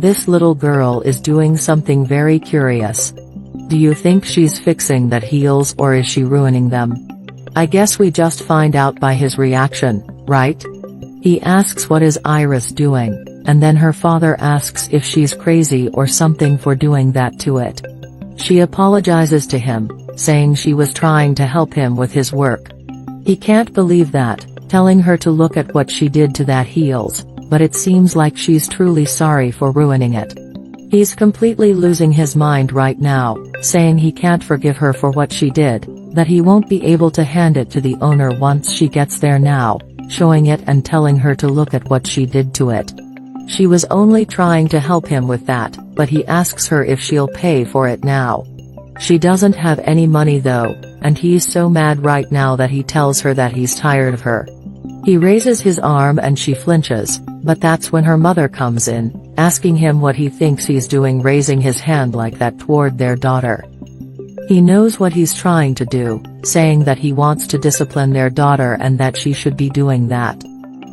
This little girl is doing something very curious. Do you think she's fixing that heels or is she ruining them? I guess we just find out by his reaction, right? He asks what is Iris doing, and then her father asks if she's crazy or something for doing that to it. She apologizes to him, saying she was trying to help him with his work. He can't believe that, telling her to look at what she did to that heels, but it seems like she's truly sorry for ruining it. He's completely losing his mind right now, saying he can't forgive her for what she did, that he won't be able to hand it to the owner once she gets there now, showing it and telling her to look at what she did to it. She was only trying to help him with that, but he asks her if she'll pay for it now. She doesn't have any money though, and he's so mad right now that he tells her that he's tired of her. He raises his arm and she flinches, but that's when her mother comes in, asking him what he thinks he's doing, raising his hand like that toward their daughter. He knows what he's trying to do, saying that he wants to discipline their daughter and that she should be doing that.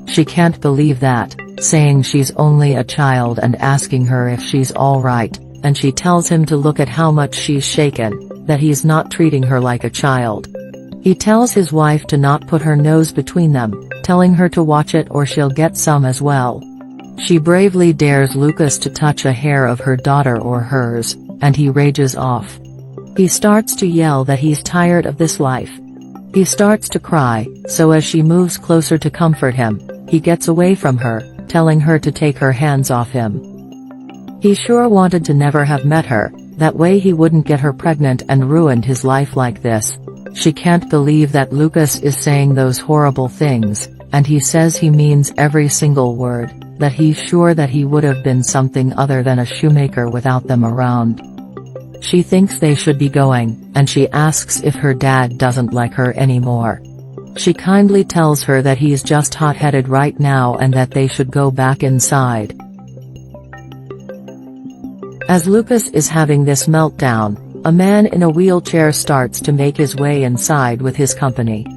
She can't believe that, saying she's only a child and asking her if she's alright, and she tells him to look at how much she's shaken, that he's not treating her like a child. He tells his wife to not put her nose between them, telling her to watch it or she'll get some as well. She bravely dares Lucas to touch a hair of her daughter or hers, and he rages off. He starts to yell that he's tired of this life. He starts to cry, so as she moves closer to comfort him, he gets away from her, telling her to take her hands off him. He sure wanted to never have met her, that way he wouldn't get her pregnant and ruined his life like this. She can't believe that Lucas is saying those horrible things, and he says he means every single word, that he's sure that he would have been something other than a shoemaker without them around. She thinks they should be going, and she asks if her dad doesn't like her anymore. She kindly tells her that he's just hot-headed right now and that they should go back inside. As Lucas is having this meltdown, a man in a wheelchair starts to make his way inside with his company.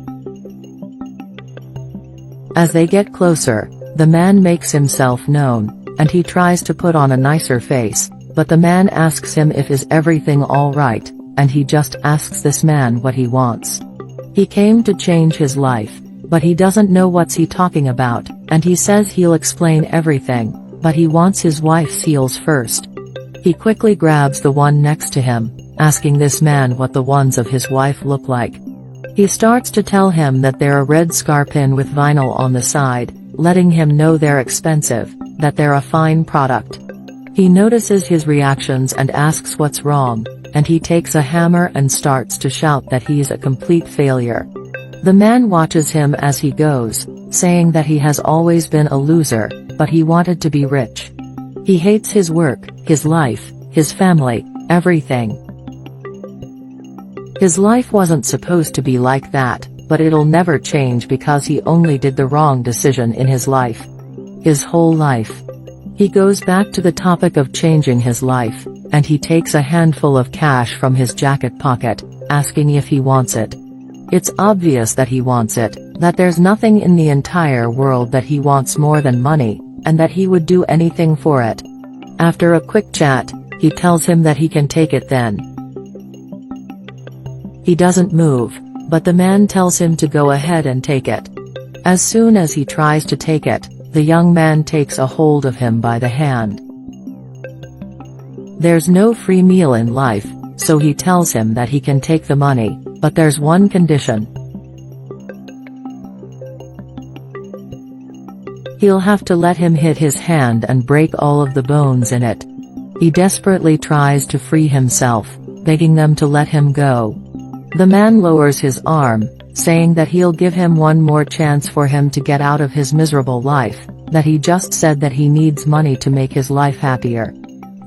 As they get closer, the man makes himself known, and he tries to put on a nicer face, but the man asks him if is everything alright, and he just asks this man what he wants. He came to change his life, but he doesn't know what's he talking about, and he says he'll explain everything, but he wants his wife's heels first. He quickly grabs the one next to him, asking this man what the ones of his wife look like. He starts to tell him that they're a red scarpin with vinyl on the side, letting him know they're expensive, that they're a fine product. He notices his reactions and asks what's wrong, and he takes a hammer and starts to shout that he's a complete failure. The man watches him as he goes, saying that he has always been a loser, but he wanted to be rich. He hates his work, his life, his family, everything. His life wasn't supposed to be like that, but it'll never change because he only did the wrong decision in his life. His whole life. He goes back to the topic of changing his life, and he takes a handful of cash from his jacket pocket, asking if he wants it. It's obvious that he wants it, that there's nothing in the entire world that he wants more than money, and that he would do anything for it. After a quick chat, he tells him that he can take it then. He doesn't move, but the man tells him to go ahead and take it. As soon as he tries to take it, the young man takes a hold of him by the hand. There's no free meal in life, so he tells him that he can take the money, but there's one condition. He'll have to let him hit his hand and break all of the bones in it. He desperately tries to free himself, begging them to let him go. The man lowers his arm, saying that he'll give him one more chance for him to get out of his miserable life, that he just said that he needs money to make his life happier.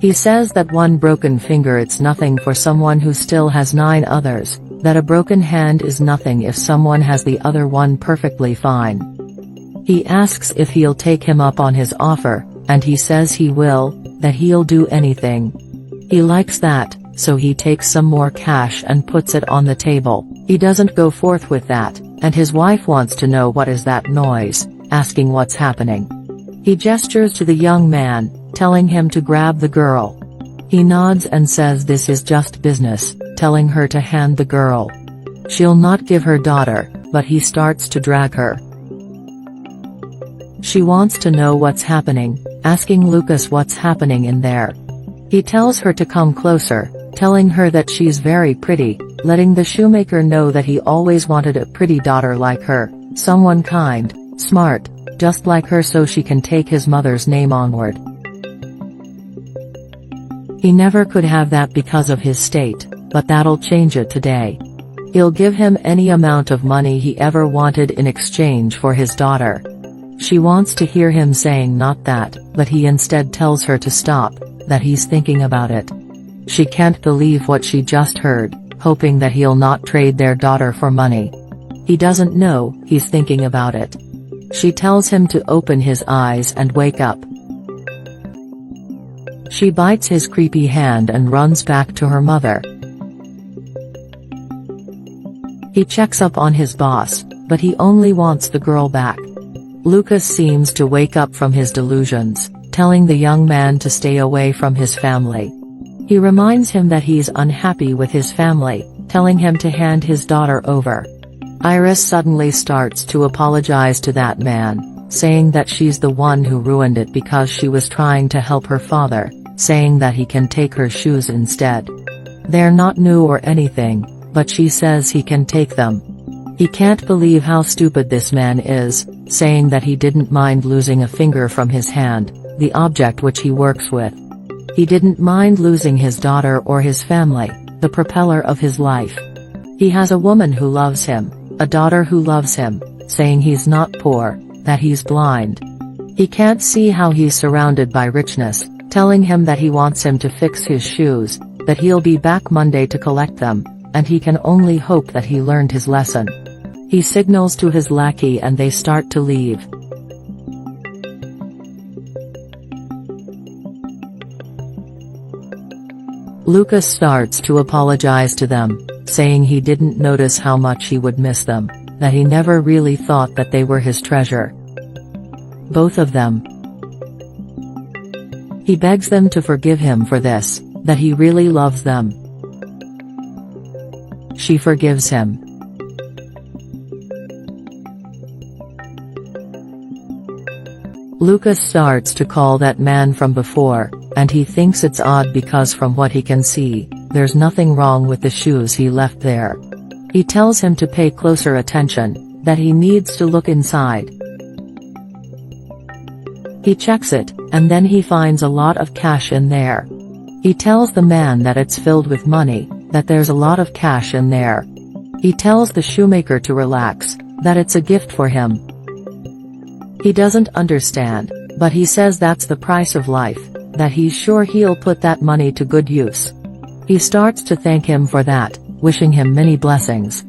He says that one broken finger it's nothing for someone who still has 9 others, that a broken hand is nothing if someone has the other one perfectly fine. He asks if he'll take him up on his offer, and he says he will, that he'll do anything. He likes that, so he takes some more cash and puts it on the table. He doesn't go forth with that, and his wife wants to know what is that noise, asking what's happening. He gestures to the young man, telling him to grab the girl. He nods and says this is just business, telling her to hand the girl. She'll not give her daughter, but he starts to drag her. She wants to know what's happening, asking Lucas what's happening in there. He tells her to come closer, telling her that she's very pretty, letting the shoemaker know that he always wanted a pretty daughter like her, someone kind, smart, just like her so she can take his mother's name onward. He never could have that because of his state, but that'll change it today. He'll give him any amount of money he ever wanted in exchange for his daughter. She wants to hear him saying not that, but he instead tells her to stop, that he's thinking about it. She can't believe what she just heard, hoping that he'll not trade their daughter for money. He doesn't know, he's thinking about it. She tells him to open his eyes and wake up. She bites his creepy hand and runs back to her mother. He checks up on his boss, but he only wants the girl back. Lucas seems to wake up from his delusions, telling the young man to stay away from his family. He reminds him that he's unhappy with his family, telling him to hand his daughter over. Iris suddenly starts to apologize to that man, saying that she's the one who ruined it because she was trying to help her father, saying that he can take her shoes instead. They're not new or anything, but she says he can take them. He can't believe how stupid this man is, saying that he didn't mind losing a finger from his hand, the object which he works with. He didn't mind losing his daughter or his family, the propeller of his life. He has a woman who loves him, a daughter who loves him, saying he's not poor, that he's blind. He can't see how he's surrounded by richness, telling him that he wants him to fix his shoes, that he'll be back Monday to collect them, and he can only hope that he learned his lesson. He signals to his lackey and they start to leave. Lucas starts to apologize to them, saying he didn't notice how much he would miss them, that he never really thought that they were his treasure. Both of them. He begs them to forgive him for this, that he really loves them. She forgives him. Lucas starts to call that man from before, and he thinks it's odd because from what he can see, there's nothing wrong with the shoes he left there. He tells him to pay closer attention, that he needs to look inside. He checks it, and then he finds a lot of cash in there. He tells the man that it's filled with money, that there's a lot of cash in there. He tells the shoemaker to relax, that it's a gift for him. He doesn't understand, but he says that's the price of life, that he's sure he'll put that money to good use. He starts to thank him for that, wishing him many blessings.